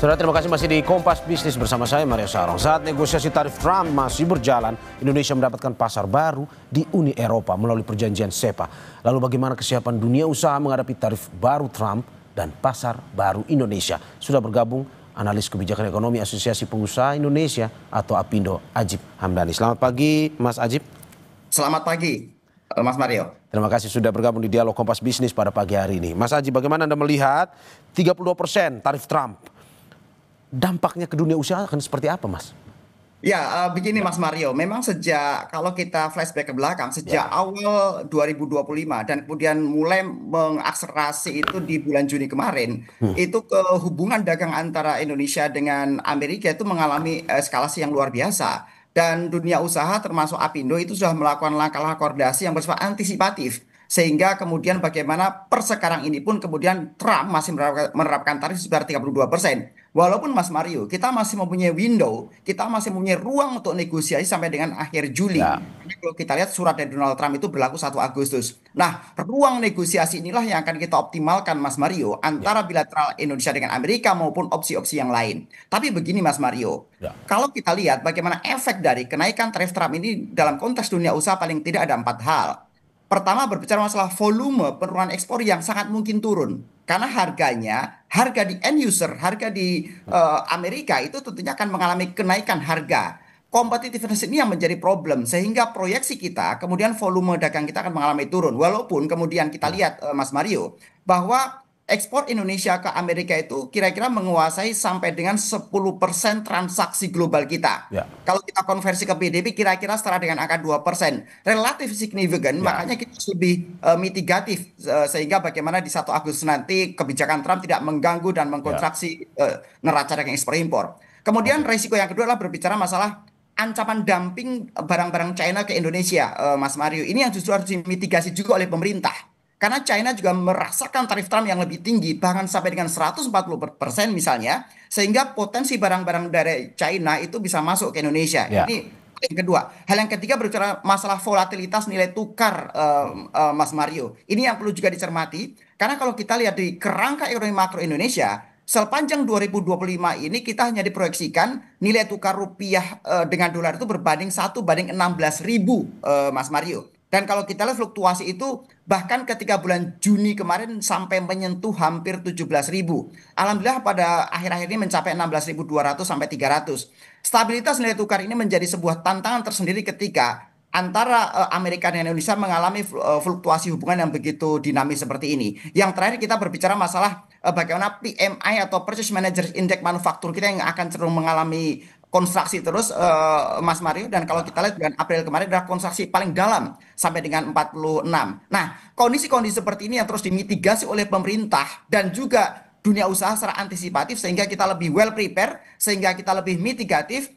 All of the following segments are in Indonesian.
Saudara, terima kasih masih di Kompas Bisnis bersama saya Mario Sarong. Saat negosiasi tarif Trump masih berjalan, Indonesia mendapatkan pasar baru di Uni Eropa melalui perjanjian SEPA. Lalu bagaimana kesiapan dunia usaha menghadapi tarif baru Trump dan pasar baru Indonesia? Sudah bergabung analis kebijakan ekonomi Asosiasi Pengusaha Indonesia atau APindo, Ajib Hamdani. Selamat pagi Mas Ajib. Selamat pagi Mas Mario. Terima kasih sudah bergabung di Dialog Kompas Bisnis pada pagi hari ini. Mas Ajib, bagaimana Anda melihat 32% tarif Trump? Dampaknya ke dunia usaha akan seperti apa, Mas? Ya, begini Mas Mario, memang sejak kalau kita flashback ke belakang, sejak awal 2025 dan kemudian mulai mengakselerasi itu di bulan Juni kemarin, itu hubungan dagang antara Indonesia dengan Amerika itu mengalami eskalasi yang luar biasa. Dan dunia usaha termasuk APindo itu sudah melakukan langkah-langkah koordinasi yang bersifat antisipatif. Sehingga kemudian bagaimana per sekarang ini pun kemudian Trump masih menerapkan tarif sebesar 32%. Walaupun Mas Mario, kita masih mempunyai window, kita masih mempunyai ruang untuk negosiasi sampai dengan akhir Juli. Ya. Karena kalau kita lihat surat dari Donald Trump itu berlaku 1 Agustus. Nah, ruang negosiasi inilah yang akan kita optimalkan Mas Mario antara bilateral Indonesia dengan Amerika maupun opsi-opsi yang lain. Tapi begini Mas Mario, kalau kita lihat bagaimana efek dari kenaikan tarif Trump ini dalam konteks dunia usaha paling tidak ada 4 hal. Pertama, berbicara masalah volume penurunan ekspor yang sangat mungkin turun. Karena harga di end user, harga di Amerika itu tentunya akan mengalami kenaikan harga. Competitiveness ini yang menjadi problem. Sehingga proyeksi kita, kemudian volume dagang kita akan mengalami turun. Walaupun kemudian kita lihat Mas Mario, bahwa ekspor Indonesia ke Amerika itu kira-kira menguasai sampai dengan 10% transaksi global kita. Ya. Kalau kita konversi ke PDB kira-kira setara dengan angka 2%. Relatif signifikan, makanya kita lebih mitigatif. Sehingga bagaimana di 1 Agustus nanti kebijakan Trump tidak mengganggu dan mengkontraksi neraca dagang ekspor impor. Kemudian resiko yang kedua adalah berbicara masalah ancaman dumping barang-barang China ke Indonesia, Mas Mario. Ini yang justru harus dimitigasi juga oleh pemerintah. Karena China juga merasakan tarif Trump yang lebih tinggi, bahkan sampai dengan 140% misalnya, sehingga potensi barang-barang dari China itu bisa masuk ke Indonesia. Ya. Ini yang kedua. Hal yang ketiga berbicara masalah volatilitas nilai tukar, Mas Mario. Ini yang perlu juga dicermati, karena kalau kita lihat di kerangka ekonomi makro Indonesia, sepanjang 2025 ini kita hanya diproyeksikan nilai tukar rupiah dengan dolar itu berbanding 1:16.000, Mas Mario. Dan kalau kita lihat fluktuasi itu bahkan ketika bulan Juni kemarin sampai menyentuh hampir 17.000. Alhamdulillah pada akhir-akhir ini mencapai 16.200 sampai 300. Stabilitas nilai tukar ini menjadi sebuah tantangan tersendiri ketika antara Amerika dan Indonesia mengalami fluktuasi hubungan yang begitu dinamis seperti ini. Yang terakhir kita berbicara masalah bagaimana PMI atau Purchase Manager Index manufaktur kita yang akan cenderung mengalami kontraksi terus, Mas Mario. Dan kalau kita lihat bulan April kemarin adalah kontraksi paling dalam sampai dengan 46. Nah, kondisi-kondisi seperti ini yang terus dimitigasi oleh pemerintah dan juga dunia usaha secara antisipatif sehingga kita lebih well prepare, sehingga kita lebih mitigatif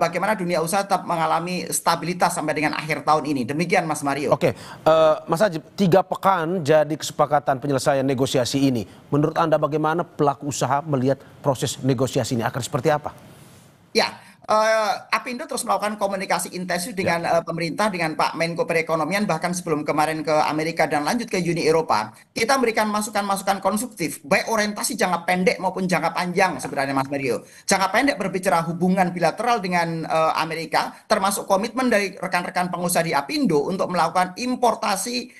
bagaimana dunia usaha tetap mengalami stabilitas sampai dengan akhir tahun ini. Demikian Mas Mario. Oke, Mas Ajib, 3 pekan jadi kesepakatan penyelesaian negosiasi ini. Menurut Anda bagaimana pelaku usaha melihat proses negosiasi ini akan seperti apa? Ya, APindo terus melakukan komunikasi intensif dengan pemerintah, dengan Pak Menko Perekonomian, bahkan sebelum kemarin ke Amerika dan lanjut ke Uni Eropa. Kita memberikan masukan-masukan konstruktif, baik orientasi jangka pendek maupun jangka panjang sebenarnya Mas Mario. Jangka pendek berbicara hubungan bilateral dengan Amerika, termasuk komitmen dari rekan-rekan pengusaha di APindo untuk melakukan importasi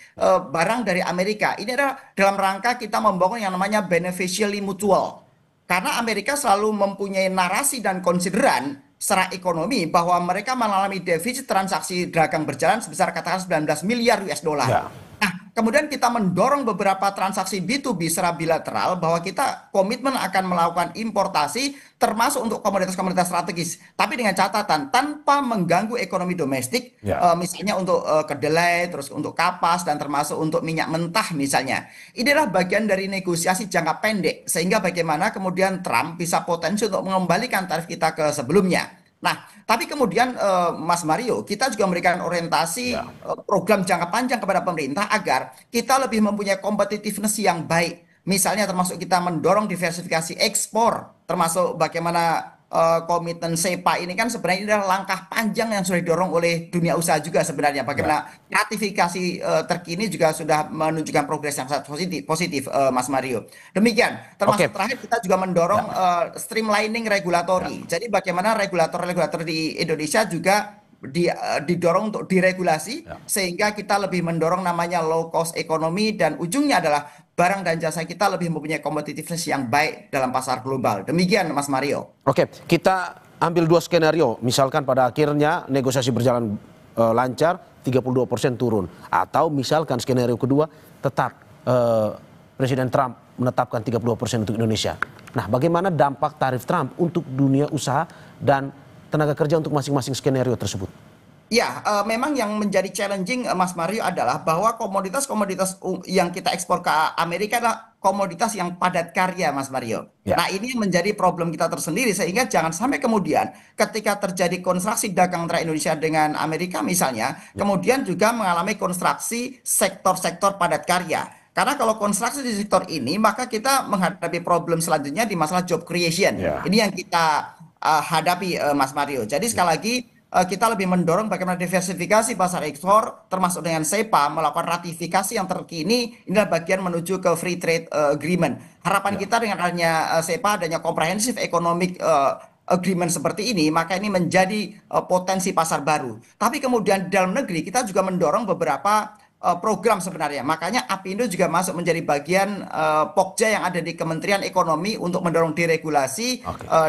barang dari Amerika. Ini adalah dalam rangka kita membangun yang namanya beneficially mutual. Karena Amerika selalu mempunyai narasi dan konsideran secara ekonomi bahwa mereka mengalami defisit transaksi dagang berjalan sebesar katakan 19 miliar US dollar. Ya. Nah, kemudian kita mendorong beberapa transaksi B2B secara bilateral bahwa kita komitmen akan melakukan importasi termasuk untuk komoditas-komoditas strategis. Tapi dengan catatan tanpa mengganggu ekonomi domestik, misalnya untuk kedelai, terus untuk kapas, dan termasuk untuk minyak mentah misalnya. Ini adalah bagian dari negosiasi jangka pendek. Sehingga bagaimana kemudian Trump bisa potensi untuk mengembalikan tarif kita ke sebelumnya. Nah, tapi kemudian Mas Mario, kita juga memberikan orientasi program jangka panjang kepada pemerintah agar kita lebih mempunyai competitiveness yang baik. Misalnya termasuk kita mendorong diversifikasi ekspor, termasuk bagaimana komitmen SEPA ini kan sebenarnya ini adalah langkah panjang yang sudah didorong oleh dunia usaha juga sebenarnya. Bagaimana ratifikasi terkini juga sudah menunjukkan progres yang sangat positif, Mas Mario. Demikian, Oke, termasuk terakhir kita juga mendorong ya, streamlining ya. regulatori. Jadi bagaimana regulator-regulator di Indonesia juga didorong untuk diregulasi Ya. sehingga kita lebih mendorong namanya low cost ekonomi dan ujungnya adalah barang dan jasa kita lebih mempunyai competitiveness yang baik dalam pasar global. Demikian Mas Mario. Oke, kita ambil dua skenario. Misalkan pada akhirnya negosiasi berjalan lancar, 32% turun. Atau misalkan skenario kedua, tetap Presiden Trump menetapkan 32% untuk Indonesia. Nah, bagaimana dampak tarif Trump untuk dunia usaha dan tenaga kerja untuk masing-masing skenario tersebut? Ya, memang yang menjadi challenging Mas Mario adalah bahwa komoditas-komoditas yang kita ekspor ke Amerika adalah komoditas yang padat karya, Mas Mario. Ya. Nah, ini yang menjadi problem kita tersendiri sehingga jangan sampai kemudian ketika terjadi konstruksi dagang antara Indonesia dengan Amerika misalnya, kemudian juga mengalami konstruksi sektor-sektor padat karya. Karena kalau konstruksi di sektor ini, maka kita menghadapi problem selanjutnya di masalah job creation. Ya. Ini yang kita hadapi, Mas Mario. Jadi sekali lagi kita lebih mendorong bagaimana diversifikasi pasar ekspor termasuk dengan SEPA melakukan ratifikasi yang terkini inilah bagian menuju ke free trade agreement. Harapan kita dengan adanya SEPA adanya comprehensive economic agreement seperti ini maka ini menjadi potensi pasar baru. Tapi kemudian di dalam negeri kita juga mendorong beberapa program sebenarnya. Makanya Apindo juga masuk menjadi bagian Pokja yang ada di Kementerian Ekonomi untuk mendorong deregulasi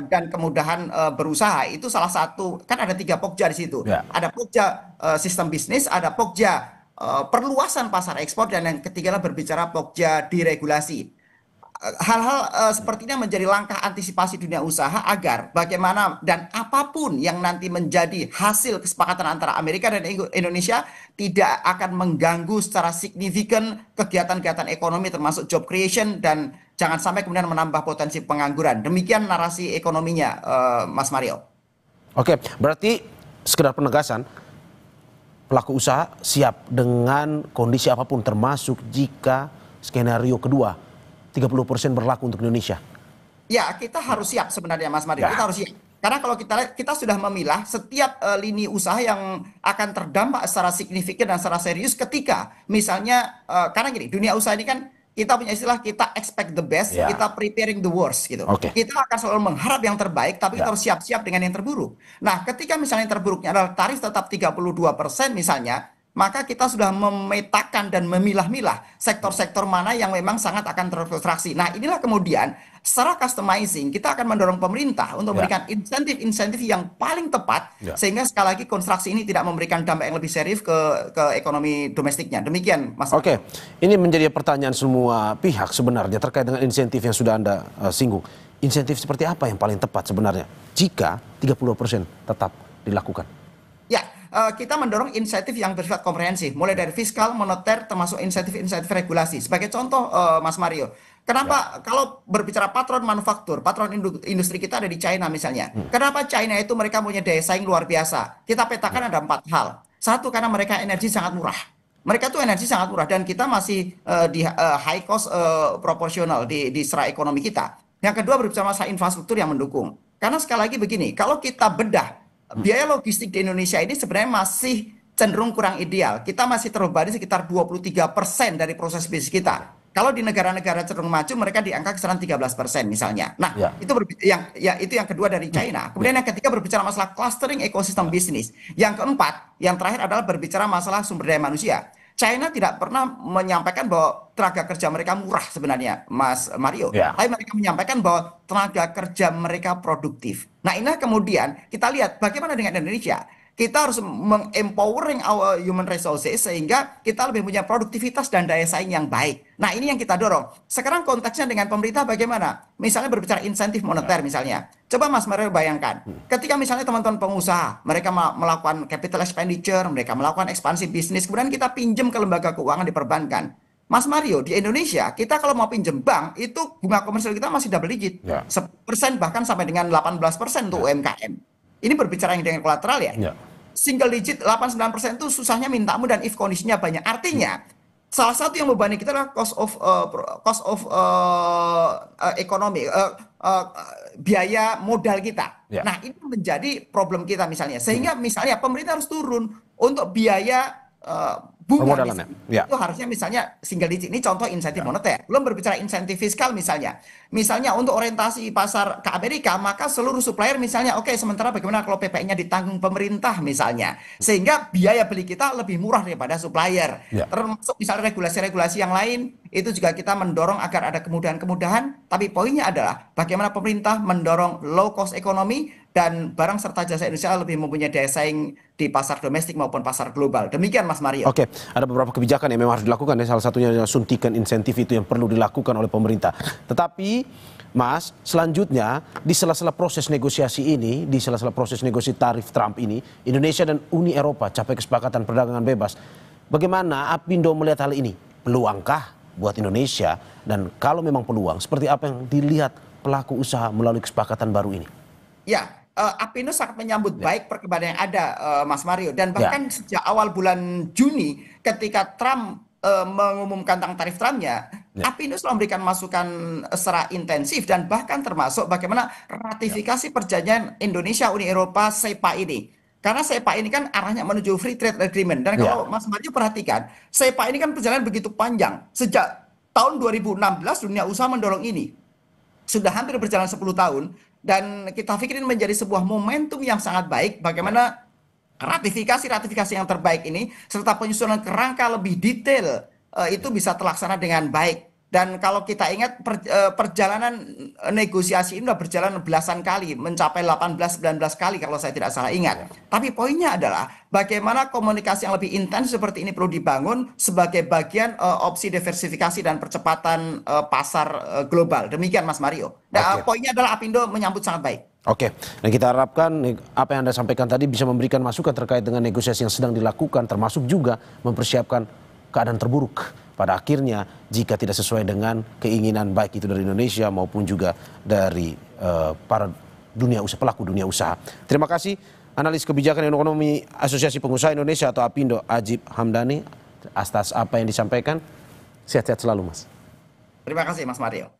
dan kemudahan berusaha. Itu salah satu, kan ada 3 Pokja di situ. Ya. Ada Pokja sistem bisnis, ada Pokja perluasan pasar ekspor, dan yang ketiga berbicara Pokja deregulasi. Hal-hal sepertinya menjadi langkah antisipasi dunia usaha agar bagaimana dan apapun yang nanti menjadi hasil kesepakatan antara Amerika dan Indonesia tidak akan mengganggu secara signifikan kegiatan-kegiatan ekonomi termasuk job creation dan jangan sampai kemudian menambah potensi pengangguran. Demikian narasi ekonominya, Mas Mario. Oke, berarti sekedar penegasan, pelaku usaha siap dengan kondisi apapun termasuk jika skenario kedua 30% berlaku untuk Indonesia. Ya, kita harus siap sebenarnya Mas Mario. Ya. Kita harus siap. Karena kalau kita lihat, kita sudah memilah setiap lini usaha yang akan terdampak secara signifikan dan secara serius ketika misalnya karena gini, dunia usaha ini kan kita punya istilah kita expect the best, Ya. kita preparing the worst gitu. Oke. Kita akan selalu mengharap yang terbaik, tapi kita Ya. harus siap-siap dengan yang terburuk. Nah, ketika misalnya yang terburuknya adalah tarif tetap 32% misalnya, maka kita sudah memetakan dan memilah-milah sektor-sektor mana yang memang sangat akan terfrustrasi. Nah, inilah kemudian secara customizing kita akan mendorong pemerintah untuk memberikan insentif-insentif yang paling tepat sehingga sekali lagi konstruksi ini tidak memberikan dampak yang lebih serius ke ekonomi domestiknya. Demikian, Mas. Oke, ini menjadi pertanyaan semua pihak sebenarnya terkait dengan insentif yang sudah Anda singgung. Insentif seperti apa yang paling tepat sebenarnya jika 30% tetap dilakukan? Ya, kita mendorong insentif yang bersifat komprehensif, mulai dari fiskal, moneter, termasuk insentif-insentif regulasi. Sebagai contoh, Mas Mario, kenapa kalau berbicara patron manufaktur, patron industri kita ada di China misalnya. Kenapa China itu mereka punya daya saing luar biasa? Kita petakan ada 4 hal. Satu, karena mereka energi sangat murah. Mereka tuh energi sangat murah dan kita masih di high cost proporsional di secara ekonomi kita. Yang kedua berbicara masalah infrastruktur yang mendukung. Karena sekali lagi begini, kalau kita bedah biaya logistik di Indonesia ini sebenarnya masih cenderung kurang ideal. Kita masih terbebani sekitar 23% dari proses bisnis kita. Kalau di negara-negara cenderung maju mereka di angka kisaran 13% misalnya. Nah, itu itu yang kedua dari China. Kemudian yang ketiga berbicara masalah clustering ekosistem bisnis. Yang keempat, yang terakhir adalah berbicara masalah sumber daya manusia. China tidak pernah menyampaikan bahwa tenaga kerja mereka murah sebenarnya, Mas Mario. Tapi mereka menyampaikan bahwa tenaga kerja mereka produktif. Nah, inilah kemudian kita lihat bagaimana dengan Indonesia. Kita harus mengempowering our human resources sehingga kita lebih punya produktivitas dan daya saing yang baik. Nah, ini yang kita dorong. Sekarang konteksnya dengan pemerintah bagaimana? Misalnya berbicara insentif moneter misalnya. Coba Mas Mario bayangkan, ketika misalnya teman-teman pengusaha, mereka melakukan capital expenditure, mereka melakukan ekspansi bisnis, kemudian kita pinjam ke lembaga keuangan di perbankan. Mas Mario, di Indonesia, kita kalau mau pinjam bank, itu bunga komersial kita masih double digit. 10% bahkan sampai dengan 18% untuk UMKM. Ini berbicara yang dengan kolateral ya. Single digit 8-9% itu susahnya mintamu dan if kondisinya banyak. Artinya salah satu yang membebani kita adalah cost of ekonomi, biaya modal kita. Ya. Nah, ini menjadi problem kita misalnya. Sehingga misalnya pemerintah harus turun untuk biaya bunga Permodalannya. misalnya. Ya. Itu harusnya misalnya single digit. Ini contoh insentif moneter. Belum berbicara insentif fiskal misalnya. Misalnya untuk orientasi pasar ke Amerika, maka seluruh supplier misalnya, oke, sementara bagaimana kalau PPN-nya ditanggung pemerintah misalnya. Sehingga biaya beli kita lebih murah daripada supplier. Ya. Termasuk misalnya regulasi-regulasi yang lain, itu juga kita mendorong agar ada kemudahan-kemudahan. Tapi poinnya adalah bagaimana pemerintah mendorong low cost ekonomi dan barang serta jasa Indonesia lebih mempunyai daya saing di pasar domestik maupun pasar global. Demikian Mas Mario. Oke, ada beberapa kebijakan yang memang harus dilakukan ya. Salah satunya adalah suntikan insentif itu yang perlu dilakukan oleh pemerintah. Tetapi Mas, selanjutnya di sela-sela proses negosiasi ini, di sela-sela proses negosiasi tarif Trump ini, Indonesia dan Uni Eropa capai kesepakatan perdagangan bebas. Bagaimana Apindo melihat hal ini? Peluangkah buat Indonesia? Dan kalau memang peluang, seperti apa yang dilihat pelaku usaha melalui kesepakatan baru ini? Ya, Apindo sangat menyambut baik perkembangan yang ada, Mas Mario. Dan bahkan sejak awal bulan Juni, ketika Trump mengumumkan tentang tarif Trumpnya, Apindo selalu memberikan masukan secara intensif dan bahkan termasuk bagaimana ratifikasi perjanjian Indonesia Uni Eropa SEPA ini. Karena SEPA ini kan arahnya menuju Free Trade Agreement. Dan kalau Mas Mario perhatikan, SEPA ini kan perjalanan begitu panjang. Sejak tahun 2016 dunia usaha mendorong ini. Sudah hampir berjalan 10 tahun. Dan kita pikir ini menjadi sebuah momentum yang sangat baik bagaimana ratifikasi yang terbaik ini serta penyusunan kerangka lebih detail itu bisa terlaksana dengan baik. Dan kalau kita ingat perjalanan negosiasi ini sudah berjalan belasan kali, mencapai 18-19 kali kalau saya tidak salah ingat. Tapi poinnya adalah bagaimana komunikasi yang lebih intens seperti ini perlu dibangun sebagai bagian opsi diversifikasi dan percepatan pasar global. Demikian Mas Mario. Nah, poinnya adalah Apindo menyambut sangat baik. Oke, dan kita harapkan apa yang Anda sampaikan tadi bisa memberikan masukan terkait dengan negosiasi yang sedang dilakukan, termasuk juga mempersiapkan keadaan terburuk pada akhirnya jika tidak sesuai dengan keinginan baik itu dari Indonesia maupun juga dari para pelaku dunia usaha. Terima kasih analis kebijakan ekonomi Asosiasi Pengusaha Indonesia atau Apindo Ajib Hamdani atas apa yang disampaikan. Sehat-sehat selalu Mas. Terima kasih Mas Mario.